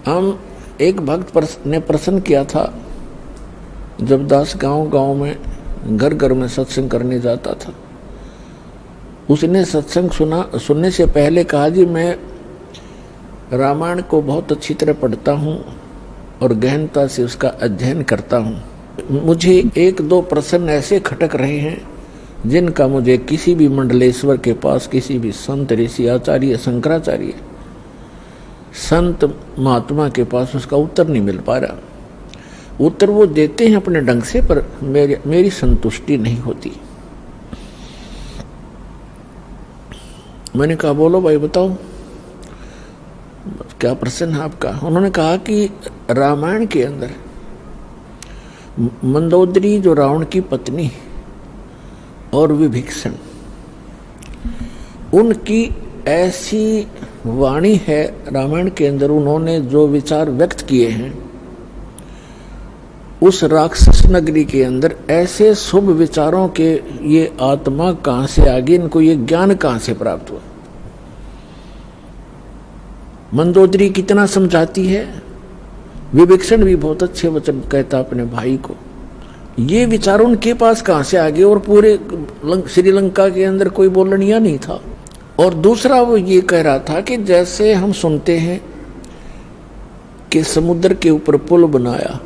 हम एक भक्त ने प्रश्न किया था, जब दास गांव में घर घर में सत्संग करने जाता था, उसने सत्संग सुनने से पहले कहा, जी मैं रामायण को बहुत अच्छी तरह पढ़ता हूँ और गहनता से उसका अध्ययन करता हूँ। मुझे एक दो प्रश्न ऐसे खटक रहे हैं जिनका मुझे किसी भी मंडलेश्वर के पास, किसी भी संत ऋषि आचार्य शंकराचार्य संत महात्मा के पास उसका उत्तर नहीं मिल पा रहा। उत्तर वो देते हैं अपने ढंग से, पर मेरी संतुष्टि नहीं होती। मैंने कहा बोलो भाई बताओ क्या प्रश्न है आपका। उन्होंने कहा कि रामायण के अंदर मंदोदरी जो रावण की पत्नी और विभीषण, उनकी ऐसी वाणी है रामायण के अंदर, उन्होंने जो विचार व्यक्त किए हैं उस राक्षस नगरी के अंदर, ऐसे शुभ विचारों के ये आत्मा कहां से आ गई, इनको ये ज्ञान कहां से प्राप्त हुआ। मंदोदरी कितना समझाती है, विभीषण भी बहुत अच्छे वचन कहता अपने भाई को, ये विचार उनके पास कहां से आ गए। और पूरे श्रीलंका के अंदर कोई बोलनिया नहीं था। और दूसरा वो ये कह रहा था कि जैसे हम सुनते हैं कि समुद्र के ऊपर पुल बनाया,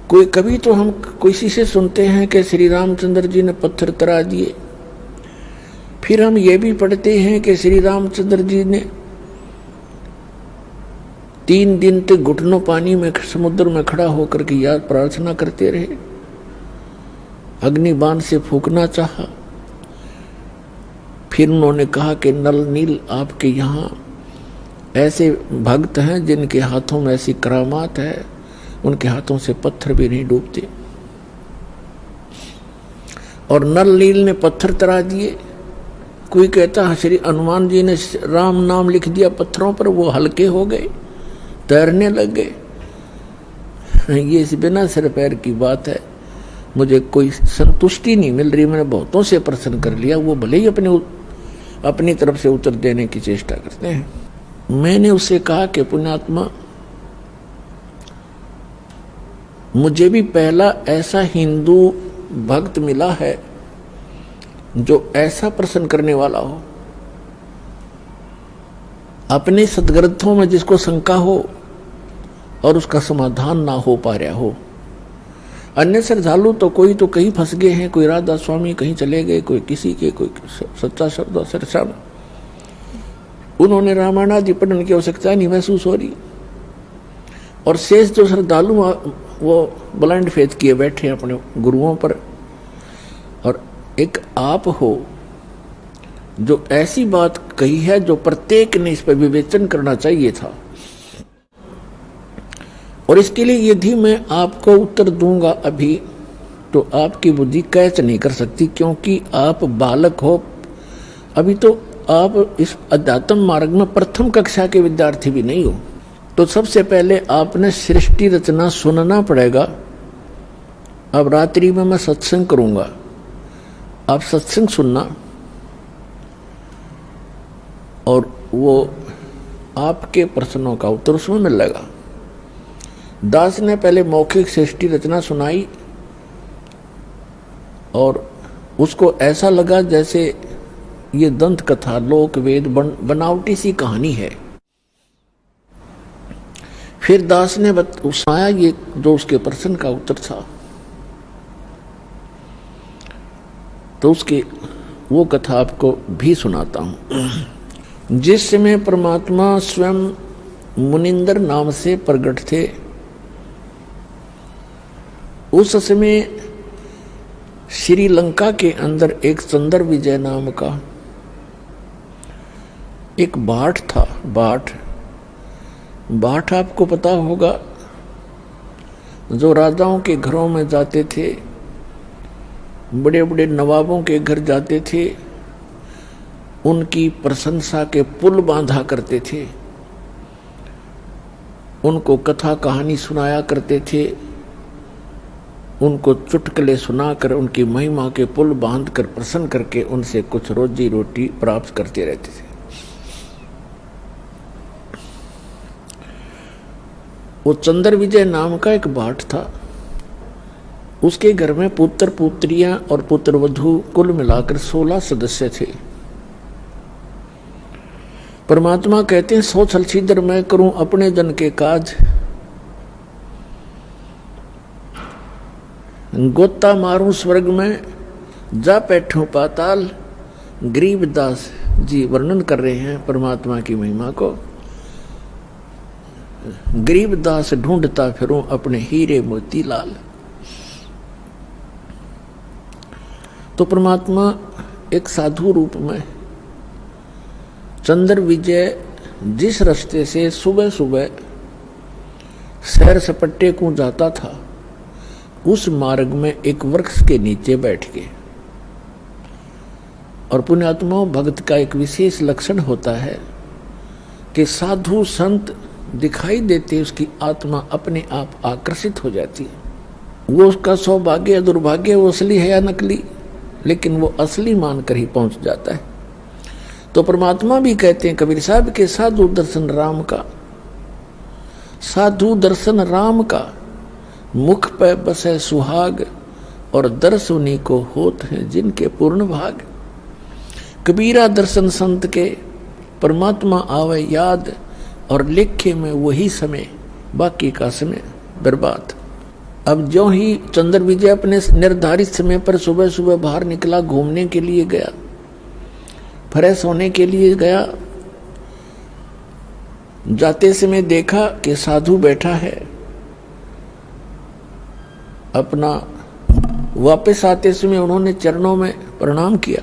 कोई कभी तो हम किसी से सुनते हैं कि श्री रामचंद्र जी ने पत्थर तरा दिए, फिर हम ये भी पढ़ते हैं कि श्री रामचंद्र जी ने 3 दिन तक घुटनों पानी में समुद्र में खड़ा होकर के याद प्रार्थना करते रहे, अग्निबाण से फूंकना चाहा। फिर उन्होंने कहा कि नल नील आपके यहाँ ऐसे भक्त हैं जिनके हाथों में ऐसी करामात है, उनके हाथों से पत्थर भी नहीं डूबते। और नल नील ने पत्थर तरा दिए। कोई कहता है श्री हनुमान जी ने राम नाम लिख दिया पत्थरों पर, वो हल्के हो गए, तैरने लग गए। ये बिना सिर पैर की बात है। मुझे कोई संतुष्टि नहीं मिल रही। मैंने बहुतों से प्रश्न कर लिया, वो भले ही अपनी तरफ से उत्तर देने की चेष्टा करते हैं। मैंने उससे कहा कि पुण्यात्मा, मुझे भी पहला ऐसा हिंदू भक्त मिला है जो ऐसा प्रश्न करने वाला हो, अपने सदग्रंथों में जिसको शंका हो और उसका समाधान ना हो पा रहा हो। अन्य श्रद्धालु तो कोई तो कहीं फंस गए हैं, कोई राधा स्वामी कहीं चले गए, कोई किसी के, कोई सच्चा शब्द सरसाम, उन्होंने रामायण आदि पढ़ने की आवश्यकता नहीं महसूस हो रही। और शेष जो श्रद्धालु वो ब्लाइंड फेथ किए बैठे अपने गुरुओं पर। और एक आप हो जो ऐसी बात कही है जो प्रत्येक ने इस पर विवेचन करना चाहिए था। और इसके लिए यदि मैं आपको उत्तर दूंगा अभी, तो आपकी बुद्धि कैच नहीं कर सकती, क्योंकि आप बालक हो अभी, तो आप इस अध्यात्म मार्ग में प्रथम कक्षा के विद्यार्थी भी नहीं हो। तो सबसे पहले आपने सृष्टि रचना सुनना पड़ेगा। अब रात्रि में मैं सत्संग करूंगा, आप सत्संग सुनना, और वो आपके प्रश्नों का उत्तर उसमें मिलेगा। दास ने पहले मौखिक सृष्टि रचना सुनाई और उसको ऐसा लगा जैसे ये दंत कथा, लोक वेद बनावटी सी कहानी है। फिर दास ने सुनाया ये जो उसके प्रश्न का उत्तर था, तो उसकी वो कथा आपको भी सुनाता हूं। जिस समय परमात्मा स्वयं मुनिंदर नाम से प्रकट थे, उस समय श्रीलंका के अंदर एक चंद्र विजय नाम का एक भाट था। भाट आपको पता होगा, जो राजाओं के घरों में जाते थे, बड़े बड़े नवाबों के घर जाते थे, उनकी प्रशंसा के पुल बांधा करते थे, उनको कथा कहानी सुनाया करते थे, उनको चुटकुले सुनाकर उनकी महिमा के पुल बांधकर प्रसन्न करके उनसे कुछ रोजी रोटी प्राप्त करते रहते थे। वो चंद्र विजय नाम का एक भाट था। उसके घर में पुत्र पुत्रियां और पुत्र वधू कुल मिलाकर 16 सदस्य थे। परमात्मा कहते हैं, सो छल छिद्र मैं करूं अपने जन के काज, गोता मारूं स्वर्ग में जा बैठूं पाताल। गरीबदास जी वर्णन कर रहे हैं परमात्मा की महिमा को। गरीबदास ढूंढता फिरूं अपने हीरे मोती लाल। तो परमात्मा एक साधु रूप में चंद्र विजय जिस रास्ते से सुबह सुबह सैर सपट्टे को जाता था, उस मार्ग में एक वृक्ष के नीचे बैठ के, और पुण्यात्माओं भक्त का एक विशेष लक्षण होता है कि साधु संत दिखाई देते उसकी आत्मा अपने आप आकर्षित हो जाती है। वो उसका सौभाग्य या दुर्भाग्य, वो असली है या नकली, लेकिन वो असली मानकर ही पहुंच जाता है। तो परमात्मा भी कहते हैं कबीर साहब के साधु दर्शन राम का, साधु दर्शन राम का, मुख पे बसे सुहाग, और दर्श उन्हीं को होत हैं जिनके पूर्ण भाग। कबीरा दर्शन संत के, परमात्मा आवे याद, और लेखे में वही समय, बाकी का समय बर्बाद। अब जो ही चंद्र विजय अपने निर्धारित समय पर सुबह सुबह बाहर निकला, घूमने के लिए गया, फ्रेश होने के लिए गया। जाते समय देखा कि साधु बैठा है अपना। वापस आते समय उन्होंने चरणों में प्रणाम किया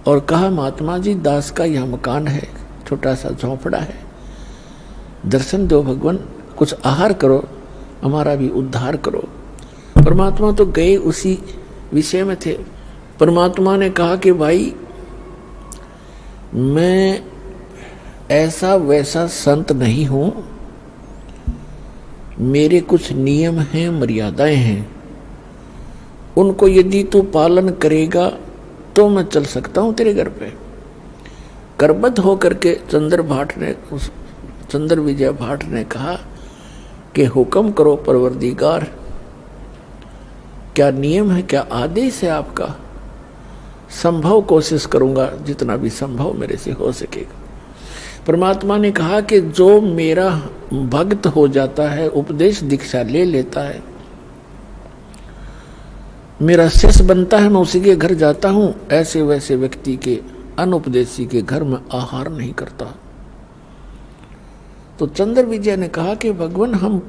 और कहा, महात्मा जी दास का यह मकान है, छोटा सा झोंपड़ा है, दर्शन दो भगवान, कुछ आहार करो, हमारा भी उद्धार करो। परमात्मा तो गए उसी विषय में थे। परमात्मा ने कहा कि भाई मैं ऐसा वैसा संत नहीं हूं, मेरे कुछ नियम हैं, मर्यादाएं हैं, उनको यदि तू पालन करेगा तो मैं चल सकता हूं तेरे घर पे। करबद्ध होकर के चंद्र विजय भाट ने कहा कि हुक्म करो परवरदिगार, क्या नियम है, क्या आदेश है आपका? संभव कोशिश करूंगा, जितना भी संभव मेरे से हो सकेगा। परमात्मा ने कहा कि जो मेरा भक्त हो जाता है, उपदेश दीक्षा ले लेता है, मेरा शिष्य बनता है, मैं उसी के घर जाता हूं, ऐसे वैसे व्यक्ति के, अनुपदेशी के घर में आहार नहीं करता। तो चंद्र विजय ने कहा कि भगवान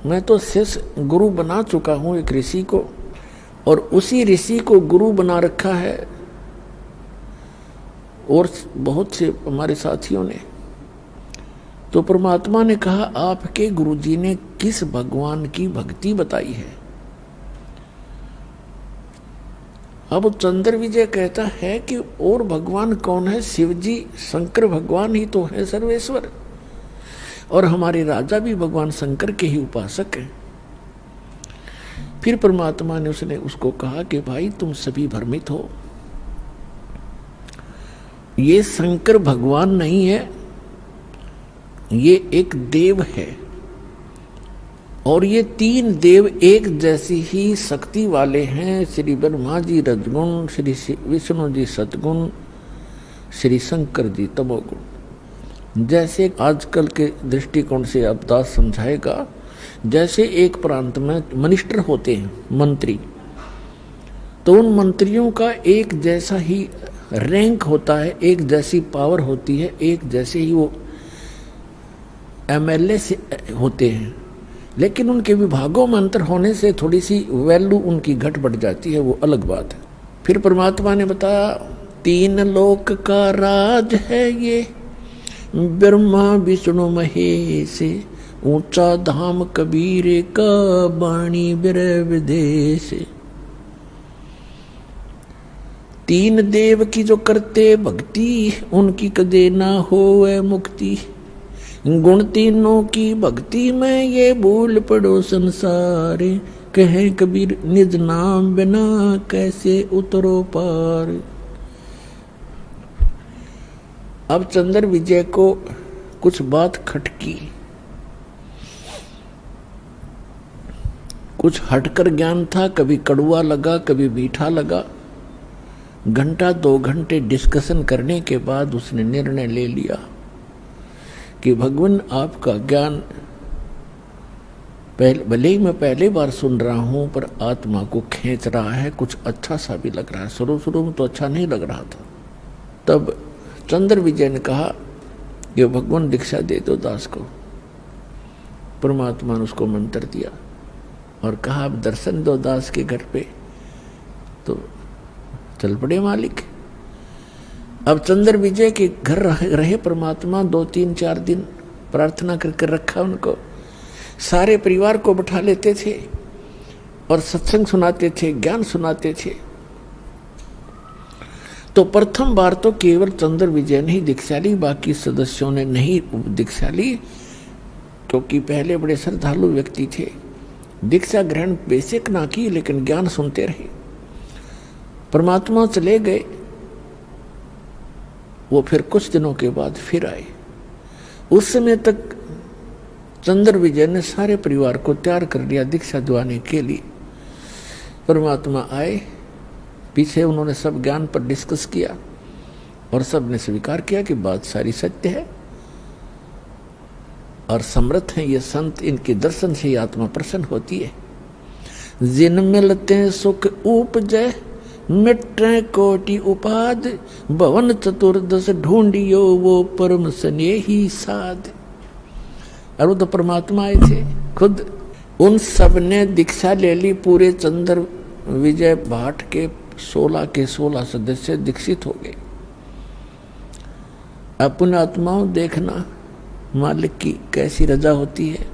मैं तो शिष्य गुरु बना चुका हूं एक ऋषि को, और उसी ऋषि को गुरु बना रखा है, और बहुत से हमारे साथियों ने। तो परमात्मा ने कहा, आपके गुरुजी ने किस भगवान की भक्ति बताई है? अब चंद्र विजय कहता है कि और भगवान कौन है? शिव जी, शंकर भगवान ही तो है सर्वेश्वर, और हमारे राजा भी भगवान शंकर के ही उपासक हैं। फिर परमात्मा ने उसको कहा कि भाई तुम सभी भ्रमित हो, ये शंकर भगवान नहीं है, ये एक देव है, और ये 3 देव एक जैसी ही शक्ति वाले हैं। श्री ब्रह्मा जी रजगुण, श्री विष्णु जी सतगुण, श्री शंकर जी तमोगुण। जैसे आजकल के दृष्टिकोण से अब दास समझाएगा, जैसे एक प्रांत में मिनिस्टर होते हैं, मंत्री, तो उन मंत्रियों का एक जैसा ही रैंक होता है, एक जैसी पावर होती है, एक जैसे ही वो एमएलए से होते हैं, लेकिन उनके विभागों में अंतर होने से थोड़ी सी वैल्यू उनकी घट बढ़ जाती है, वो अलग बात है। फिर परमात्मा ने बताया, 3 लोक का राज है ये, ब्रह्मा विष्णु महेश, ऊंचा धाम कबीर का बाणी बिरह विदेश। 3 देव की जो करते भक्ति, उनकी कदे ना होवे मुक्ति। गुण 3 की भक्ति में ये भूल पड़ो संसार, कहे कबीर निज नाम बिना कैसे उतरो पार। अब चंद्र विजय को कुछ बात खटकी। कुछ हटकर ज्ञान था, कभी कड़वा लगा, कभी मीठा लगा। घंटा 2 घंटे डिस्कशन करने के बाद उसने निर्णय ले लिया कि भगवान आपका ज्ञान भले ही मैं पहली बार सुन रहा हूं, पर आत्मा को खींच रहा है, कुछ अच्छा सा भी लग रहा है। शुरू में तो अच्छा नहीं लग रहा था। तब चंद्र विजय ने कहा कि भगवान दीक्षा दे दो दास को। परमात्मा ने उसको मंत्र दिया और कहा अब दर्शन दो दास के घर पे। तो चल पड़े मालिक। अब चंद्र विजय के घर रहे परमात्मा 2, 3, 4 दिन, प्रार्थना करके रखा उनको। सारे परिवार को बैठा लेते थे और सत्संग सुनाते थे, ज्ञान सुनाते थे। तो प्रथम बार तो केवल चंद्र विजय ने ही दीक्षा ली, बाकी सदस्यों ने नहीं दीक्षा ली, क्योंकि पहले बड़े श्रद्धालु व्यक्ति थे। दीक्षा ग्रहण बेशक ना की, लेकिन ज्ञान सुनते रहे। परमात्मा चले गए, वो फिर कुछ दिनों के बाद फिर आए। उस समय तक चंद्र विजय ने सारे परिवार को तैयार कर लिया दीक्षा दिवाने के लिए। परमात्मा आए, पीछे उन्होंने सब ज्ञान पर डिस्कस किया और सब ने स्वीकार किया कि बात सारी सत्य है और समर्थ हैं ये संत, इनके दर्शन से ही आत्मा प्रसन्न होती है। जिन मिलते सुख उपजय मिटे कोटि उपाद, भवन चतुर्दश ढूंढियो वो परम स्नेही साध। और वो तो परमात्मा आए थे खुद। उन सब ने दीक्षा ले ली। पूरे चंद्र विजय भाट के 16 के 16 सदस्य दीक्षित हो गए। अपने आत्माओं देखना मालिक की कैसी रजा होती है।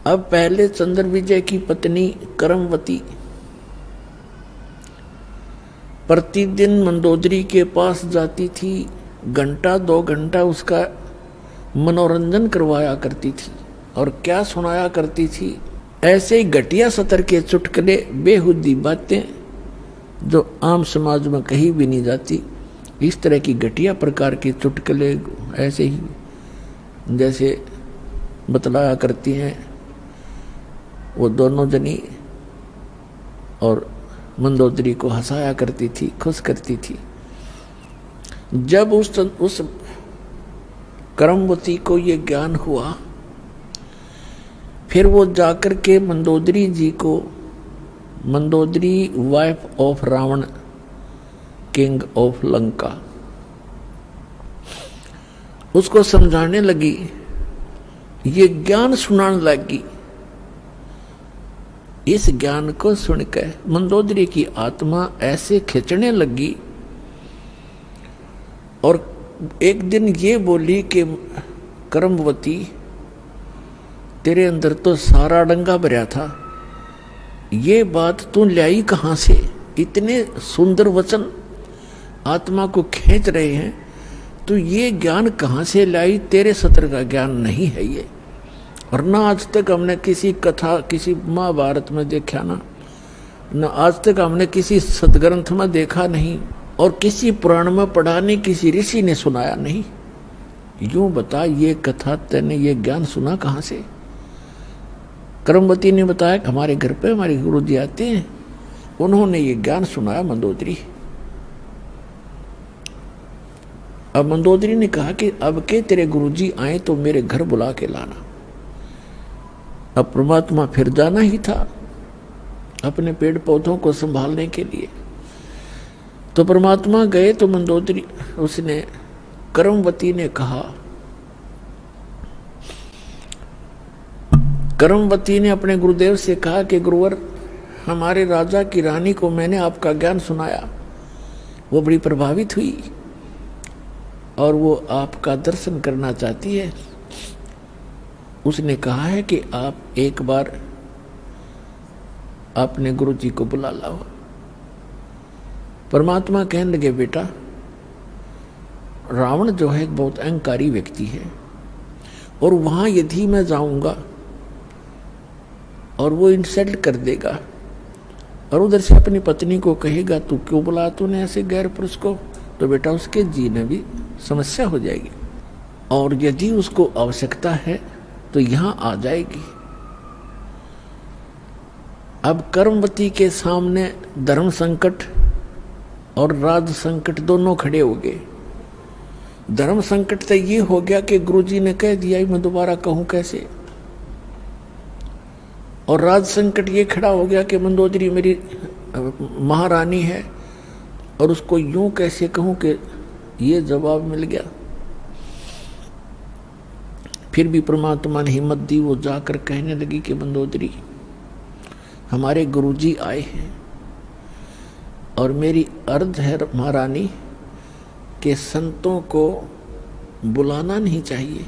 अब पहले चंद्र विजय की पत्नी करमवती प्रतिदिन मंदोदरी के पास जाती थी, घंटा 2 घंटा उसका मनोरंजन करवाया करती थी। और क्या सुनाया करती थी? ऐसे ही घटिया सतर के चुटकुले, बेहुदी बातें जो आम समाज में कहीं भी नहीं जाती। इस तरह की घटिया प्रकार के चुटकुले ऐसे ही जैसे बतलाया करती हैं वो दोनों जनी, और मंदोदरी को हंसाया करती थी, खुश करती थी। जब उस करमवती को ये ज्ञान हुआ, फिर वो जाकर के मंदोदरी जी को, Mandodari wife of Ravana king of Lanka, उसको समझाने लगी, ये ज्ञान सुनाने लगी। इस ज्ञान को सुनकर मंदोदरी की आत्मा ऐसे खिंचने लगी और एक दिन ये बोली कि करमवती, तेरे अंदर तो सारा डंगा भरा था, ये बात तू लाई कहाँ से? इतने सुंदर वचन आत्मा को खींच रहे हैं, तो ये ज्ञान कहाँ से लाई? तेरे सत्र का ज्ञान नहीं है ये। और ना आज तक हमने किसी कथा, किसी महाभारत में देखा ना आज तक हमने किसी सदग्रंथ में देखा नहीं, और किसी पुराण में पढ़ा नहीं, किसी ऋषि ने सुनाया नहीं। यूं बता, ये कथा तेने ये ज्ञान सुना कहाँ से? करमवती ने बताया कि हमारे घर पे हमारे गुरु जी आते हैं, उन्होंने ये ज्ञान सुनाया मंदोदरी। अब मंदोदरी ने कहा कि अब के तेरे गुरुजी आए तो मेरे घर बुला के लाना। अब परमात्मा फिर जाना ही था अपने पेड़ पौधों को संभालने के लिए। तो परमात्मा गए तो मंदोदरी, उसने करमवती ने कहा, करमवती ने अपने गुरुदेव से कहा कि गुरुवर, हमारे राजा की रानी को मैंने आपका ज्ञान सुनाया, वो बड़ी प्रभावित हुई और वो आपका दर्शन करना चाहती है। उसने कहा है कि आप एक बार अपने गुरु जी को बुला लाओ। परमात्मा कहने लगे, बेटा, रावण जो है एक बहुत अहंकारी व्यक्ति है, और वहां यदि मैं जाऊंगा और वो इंसल्ट कर देगा और उधर से अपनी पत्नी को कहेगा तू क्यों बुलाया तूने ऐसे गैर पुरुष को, तो बेटा उसके जीने भी समस्या हो जाएगी। और यदि उसको आवश्यकता है तो यहाँ आ जाएगी। अब कर्मवती के सामने धर्म संकट और राज संकट दोनों खड़े हो गए। धर्म संकट तो ये हो गया कि गुरुजी ने कह दिया, मैं दोबारा कहूं कैसे, और राज संकट ये खड़ा हो गया कि मंदोदरी मेरी महारानी है और उसको यूं कैसे कहूं कि ये जवाब मिल गया। फिर भी परमात्मा ने हिम्मत दी, वो जाकर कहने लगी कि मंदोदरी हमारे गुरुजी आए हैं और मेरी अर्ज है महारानी कि संतों को बुलाना नहीं चाहिए,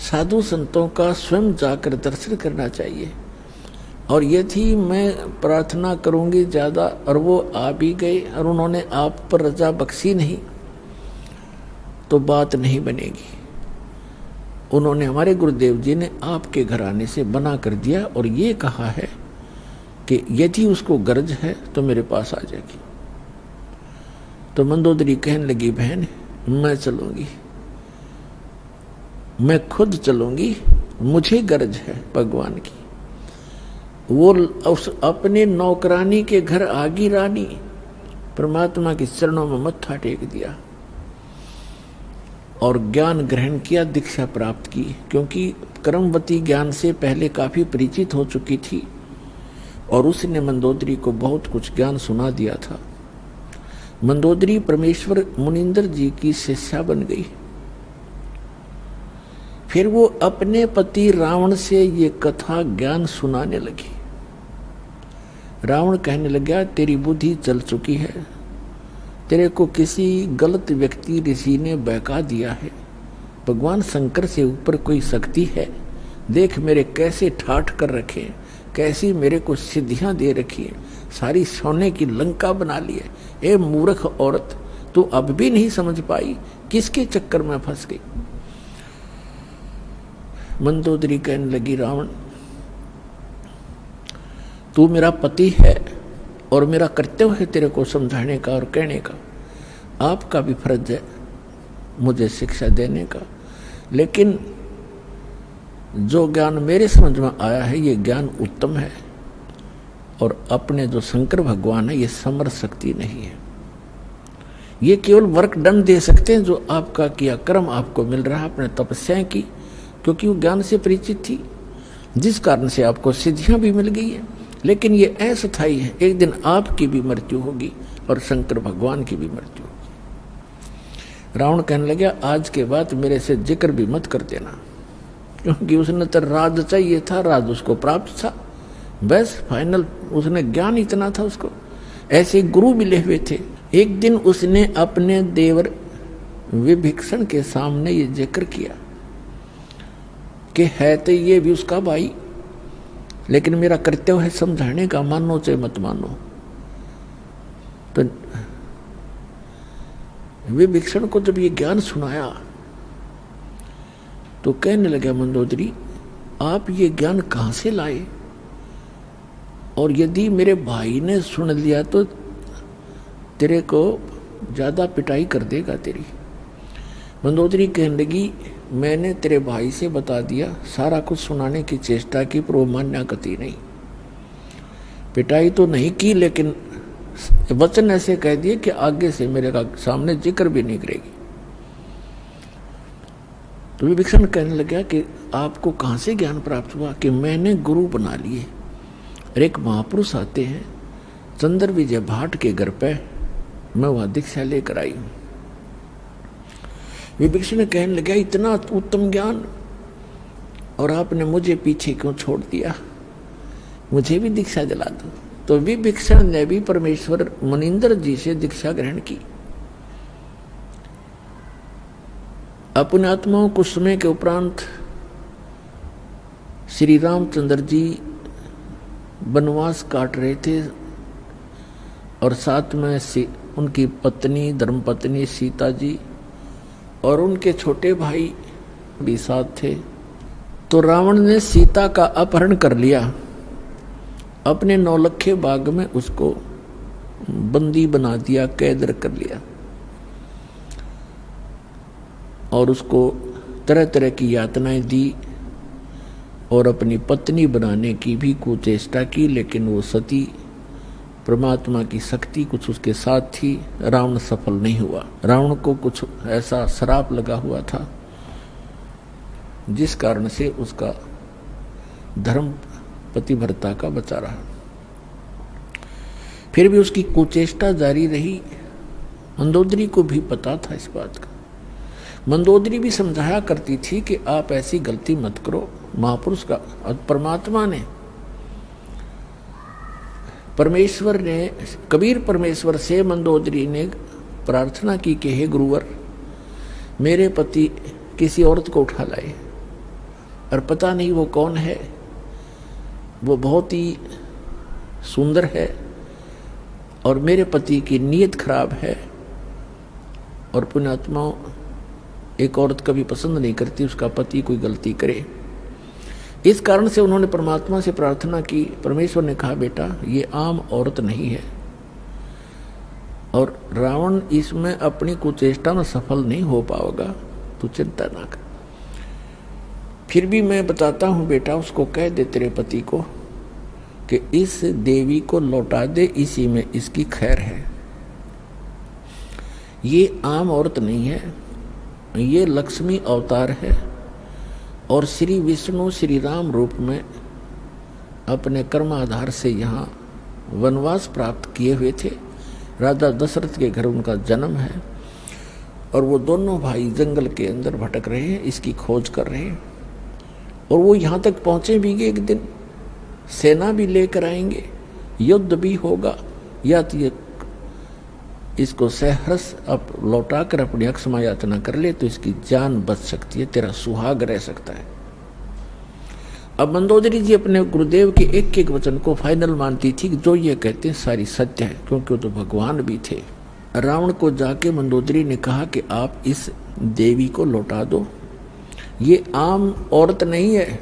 साधु संतों का स्वयं जाकर दर्शन करना चाहिए। और ये थी मैं प्रार्थना करूंगी ज़्यादा, और वो आ भी गए और उन्होंने आप पर रजा बख्शी नहीं तो बात नहीं बनेगी। उन्होंने, हमारे गुरुदेव जी ने आपके घराने से बना कर दिया और ये कहा है कि यदि उसको गरज है तो मेरे पास आ जाएगी। तो मंदोदरी कहने लगी, बहन मैं चलूंगी, मैं खुद चलूंगी, मुझे गरज है भगवान की। वो उस अपने नौकरानी के घर आगी रानी, परमात्मा के चरणों में मत्था टेक दिया और ज्ञान ग्रहण किया, दीक्षा प्राप्त की। क्योंकि कर्मवती ज्ञान से पहले काफी परिचित हो चुकी थी और उसने मंदोदरी को बहुत कुछ ज्ञान सुना दिया था। मंदोदरी परमेश्वर मुनिंदर जी की शिष्या बन गई। फिर वो अपने पति रावण से ये कथा ज्ञान सुनाने लगी। रावण कहने लगा, तेरी बुद्धि चल चुकी है, तेरे को किसी गलत व्यक्ति ऋषि ने बहका दिया है। भगवान शंकर से ऊपर कोई शक्ति है, देख मेरे कैसे ठाठ कर रखे, कैसी मेरे को सिद्धियां दे रखी है, सारी सोने की लंका बना ली है। ए मूर्ख औरत, तू अब भी नहीं समझ पाई, किसके चक्कर में फंस गई। मंदोदरी कहने लगी, रावण तू मेरा पति है और मेरा कर्तव्य है तेरे को समझाने का और कहने का, आपका भी फर्ज है मुझे शिक्षा देने का। लेकिन जो ज्ञान मेरे समझ में आया है ये ज्ञान उत्तम है और अपने जो शंकर भगवान है ये समर शक्ति नहीं है। ये केवल वर्क डन दे सकते हैं जो आपका किया कर्म आपको मिल रहा है अपने तपस्याएं की, क्योंकि वो ज्ञान से परिचित थी, जिस कारण से आपको सिद्धियां भी मिल गई है। लेकिन ये अस्थायी है, एक दिन आपकी भी मृत्यु होगी और शंकर भगवान की भी मृत्यु होगी। रावण कहने लगा, आज के बाद मेरे से जिक्र भी मत कर देना, क्योंकि उसने तो राज चाहिए था, राज उसको प्राप्त था, बस फाइनल उसने ज्ञान इतना था उसको। ऐसे गुरु मिले हुए थे। एक दिन उसने अपने देवर विभीषण के सामने ये जिक्र किया कि है तो ये भी उसका भाई, लेकिन मेरा कर्तव्य है समझाने का, मानो चाहे मत मानो। तो विभीषण को जब ये ज्ञान सुनाया तो कहने लगा, मंदोदरी आप ये ज्ञान कहां से लाए, और यदि मेरे भाई ने सुन लिया तो तेरे को ज्यादा पिटाई कर देगा तेरी। मंदोदरी कहने लगी, मैंने तेरे भाई से बता दिया, सारा कुछ सुनाने की चेष्टा की, पर वो मान्य गति नहीं। पिटाई तो नहीं की, लेकिन वचन ऐसे कह दिए कि आगे से मेरे का सामने जिक्र भी नहीं करेगी। तो विभीषण कहने लगा कि आपको कहां से ज्ञान प्राप्त हुआ कि मैंने गुरु बना लिए। और एक महापुरुष आते हैं चंद्र विजय भाट के घर पे, मैं वहां दीक्षा लेकर आई हूं। विभीषण कहने लगा, इतना उत्तम ज्ञान और आपने मुझे पीछे क्यों छोड़ दिया, मुझे भी दीक्षा दिला दो। तो विभीषण ने भी परमेश्वर मुनिंदर जी से दीक्षा ग्रहण की। अपने आत्माओं कुछ समय के उपरांत श्री रामचंद्र जी वनवास काट रहे थे और साथ में उनकी पत्नी धर्मपत्नी सीता जी और उनके छोटे भाई भी साथ थे। तो रावण ने सीता का अपहरण कर लिया, अपने नौलखे बाग में उसको बंदी बना दिया, कैद कर लिया और उसको तरह तरह की यातनाएं दी। और अपनी पत्नी बनाने की भी कुचेष्टा की, लेकिन वो सती परमात्मा की शक्ति कुछ उसके साथ थी। रावण सफल नहीं हुआ। रावण को कुछ ऐसा श्राप लगा हुआ था जिस कारण से उसका धर्म पतिव्रता का बचा रहा। फिर भी उसकी कुचेष्टा जारी रही। मंदोदरी को भी पता था इस बात का। मंदोदरी भी समझाया करती थी कि आप ऐसी गलती मत करो। महापुरुष का परमात्मा ने, परमेश्वर ने, कबीर परमेश्वर से मंदोदरी ने प्रार्थना की कि हे गुरुवर, मेरे पति किसी औरत को उठा लाए और पता नहीं वो कौन है, वो बहुत ही सुंदर है और मेरे पति की नीयत खराब है और पुण्यात्माओं एक औरत कभी पसंद नहीं करती उसका पति कोई गलती करे। इस कारण से उन्होंने परमात्मा से प्रार्थना की। परमेश्वर ने कहा बेटा ये आम औरत नहीं है और रावण इसमें अपनी कुचेष्टा में सफल नहीं हो पाएगा, तू चिंता ना कर। फिर भी मैं बताता हूं बेटा, उसको कह दे तेरे पति को कि इस देवी को लौटा दे, इसी में इसकी खैर है। ये आम औरत नहीं है, ये लक्ष्मी अवतार है और श्री विष्णु श्री राम रूप में अपने कर्माधार से यहाँ वनवास प्राप्त किए हुए थे। राजा दशरथ के घर उनका जन्म है और वो दोनों भाई जंगल के अंदर भटक रहे हैं, इसकी खोज कर रहे हैं और वो यहाँ तक पहुँचे भी एक दिन, सेना भी लेकर आएंगे, युद्ध भी होगा, या तो ये इसको सहर्ष अब लौटा कर अपनी अक्षमा याचना कर ले तो इसकी जान बच सकती है, तेरा सुहाग रह सकता है। अब मंदोदरी जी अपने गुरुदेव के एक एक वचन को फाइनल मानती थी कि जो ये कहते हैं सारी सत्य है, क्योंकि वो तो भगवान भी थे। रावण को जाके मंदोदरी ने कहा कि आप इस देवी को लौटा दो, ये आम औरत नहीं है,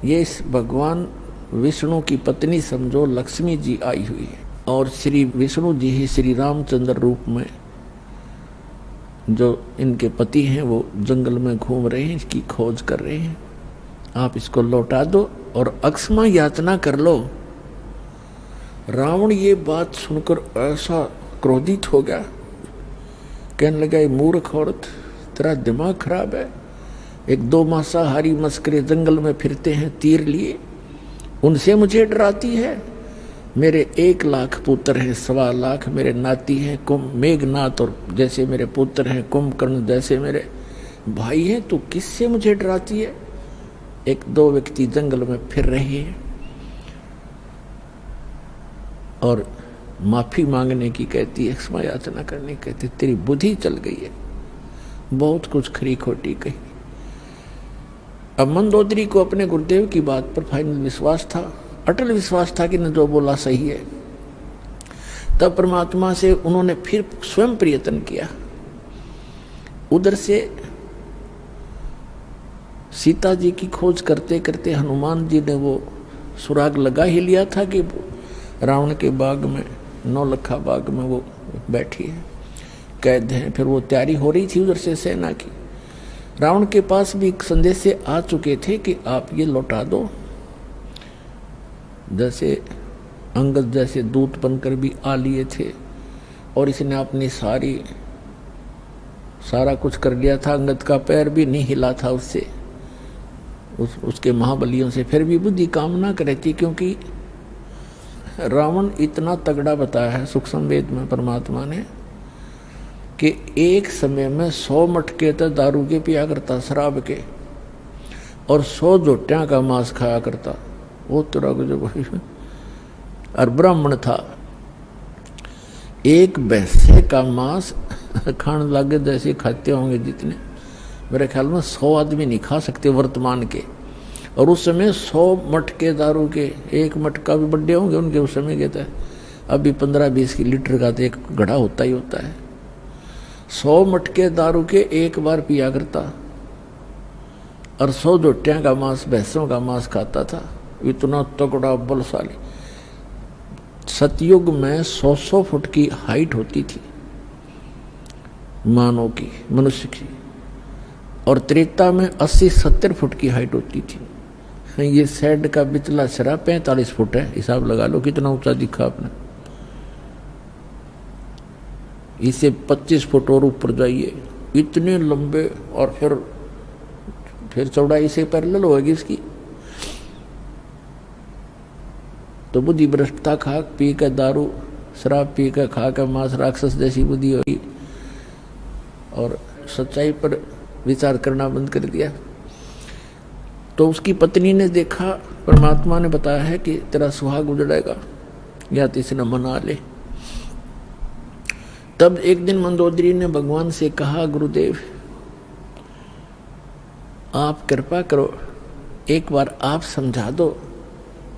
ये इस भगवान विष्णु की पत्नी समझो, लक्ष्मी जी आई हुई है और श्री विष्णु जी ही श्री रामचंद्र रूप में जो इनके पति हैं वो जंगल में घूम रहे हैं, इसकी खोज कर रहे हैं। आप इसको लौटा दो और अक्षमा याचना कर लो। रावण ये बात सुनकर ऐसा क्रोधित हो गया, कहने लगा ये मूर्ख औरत, तेरा दिमाग खराब है। एक दो मांसाहारी मस्करे जंगल में फिरते हैं तीर लिए, उनसे मुझे डराती है। मेरे 1 लाख पुत्र हैं, 1.25 लाख मेरे नाती हैं, मेघनाथ और जैसे मेरे पुत्र हैं, कुंभकर्ण जैसे मेरे भाई हैं, तो किससे मुझे डराती है। 1-2 व्यक्ति जंगल में फिर रहे हैं और माफी मांगने की कहती है, क्षमा याचना करने की कहती, तेरी बुद्धि चल गई है, बहुत कुछ खरी खोटी कही। अब मंदोदरी को अपने गुरुदेव की बात पर फाइनल विश्वास था, अटल विश्वास था कि न जो बोला सही है। तब परमात्मा से उन्होंने फिर स्वयं प्रयत्न किया। उधर से सीता जी की खोज करते करते हनुमान जी ने वो सुराग लगा ही लिया था कि रावण के बाग में, नौलखा बाग में वो बैठी है, कैद है। फिर वो तैयारी हो रही थी उधर से सेना की। रावण के पास भी एक संदेश से आ चुके थे कि आप ये लौटा दो। जैसे अंगद जैसे दूत बनकर भी आ लिए थे और इसने अपनी सारा कुछ कर लिया था। अंगद का पैर भी नहीं हिला था उससे, उसके महाबलियों से। फिर भी बुद्धि काम ना करे थी, क्योंकि रावण इतना तगड़ा बताया है सूक्ष्म वेद में परमात्मा ने कि एक समय में 100 मटके तो दारू के पिया करता, शराब के, और 100 जोटियां का मांस खाया करता। वो तरह को जो और ब्राह्मण था, एक भैंसे का मांस खाने लगे जैसे खाते होंगे जितने, मेरे ख्याल में 100 आदमी नहीं खा सकते वर्तमान के। और उस समय 100 मटके दारू के, एक मटका भी बड्डे होंगे उनके उस समय के थे। अभी 15-20 लीटर का तो एक घड़ा होता ही होता है। 100 मटके दारू के एक बार पिया करता और 100 जोटियां का मांस, भैंसों का मांस खाता था। इतना तगड़ा बलशाली। सतयुग में 100 फुट की हाइट होती थी मानव की, मनुष्य की, और त्रेता में 80-70 फुट की हाइट होती थी। ये शेड का बिचला सिरा 45 फुट है, हिसाब लगा लो कितना ऊंचा दिखा आपने। इसे 25 फुट और ऊपर जाइए, इतने लंबे, और फिर चौड़ाई से पैरेलल होगी इसकी। तो बुद्धि भ्रष्टता खा पी कर, दारू शराब पी कर, खा कर मांस राक्षस जैसी बुद्धि होगी, और सच्चाई पर विचार करना बंद कर दिया। तो उसकी पत्नी ने देखा, परमात्मा ने बताया है कि तेरा सुहाग उजड़ेगा या तो इसे न मना ले। तब एक दिन मंदोदरी ने भगवान से कहा, गुरुदेव आप कृपा करो, एक बार आप समझा दो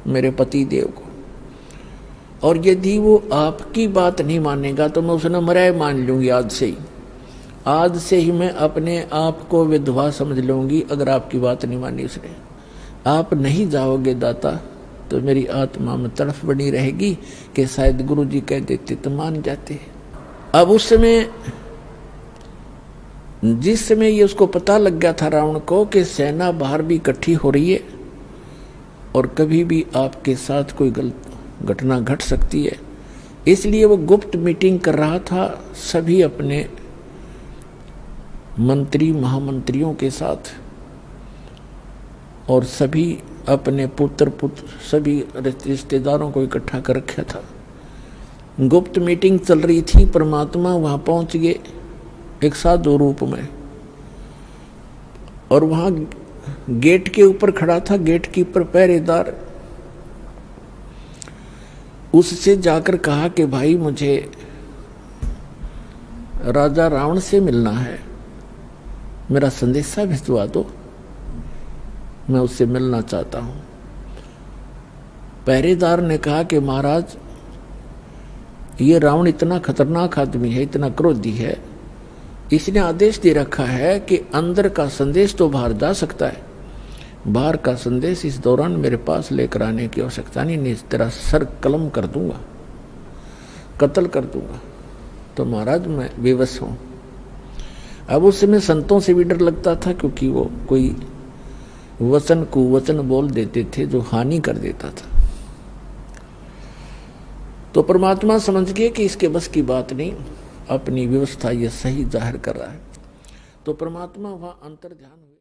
मेरे पति देव को, और यदि वो आपकी बात नहीं मानेगा तो मैं उसे न मराए मान लूंगी। आज से ही मैं अपने आप को विधवा समझ लूंगी अगर आपकी बात नहीं मानी उसने। आप नहीं जाओगे दाता तो मेरी आत्मा में तड़फ बनी रहेगी कि शायद गुरु जी कह देते तो मान जाते। अब उस समय, जिस समय ये उसको पता लग गया था रावण को कि सेना बाहर भी इकट्ठी हो रही है और कभी भी आपके साथ कोई गलत घटना घट सकती है, इसलिए वो गुप्त मीटिंग कर रहा था सभी अपने मंत्री महामंत्रियों के साथ, और सभी अपने पुत्र सभी रिश्तेदारों को इकट्ठा कर रखा था। गुप्त मीटिंग चल रही थी। परमात्मा वहां पहुंच गए एक साधु रूप में, और वहां गेट के ऊपर खड़ा था गेट कीपर पहरेदार। उससे जाकर कहा कि भाई मुझे राजा रावण से मिलना है, मेरा संदेशा भिजवा दो, मैं उससे मिलना चाहता हूं। पहरेदार ने कहा कि महाराज ये रावण इतना खतरनाक आदमी है, इतना क्रोधी है, इसने आदेश दे रखा है कि अंदर का संदेश तो बाहर जा सकता है, बाहर का संदेश इस दौरान मेरे पास लेकर आने की आवश्यकता नहीं तेरा सर कलम कर दूंगा, कत्ल कर दूंगा। तो महाराज मैं विवश हूं। अब उस समय संतों से भी डर लगता था, क्योंकि वो कोई वचन कुवचन बोल देते थे जो हानि कर देता था। तो परमात्मा समझ गए कि इसके बस की बात नहीं, अपनी व्यवस्था ये सही जाहिर कर रहा है। तो परमात्मा वहां अंतर ध्यान हुए।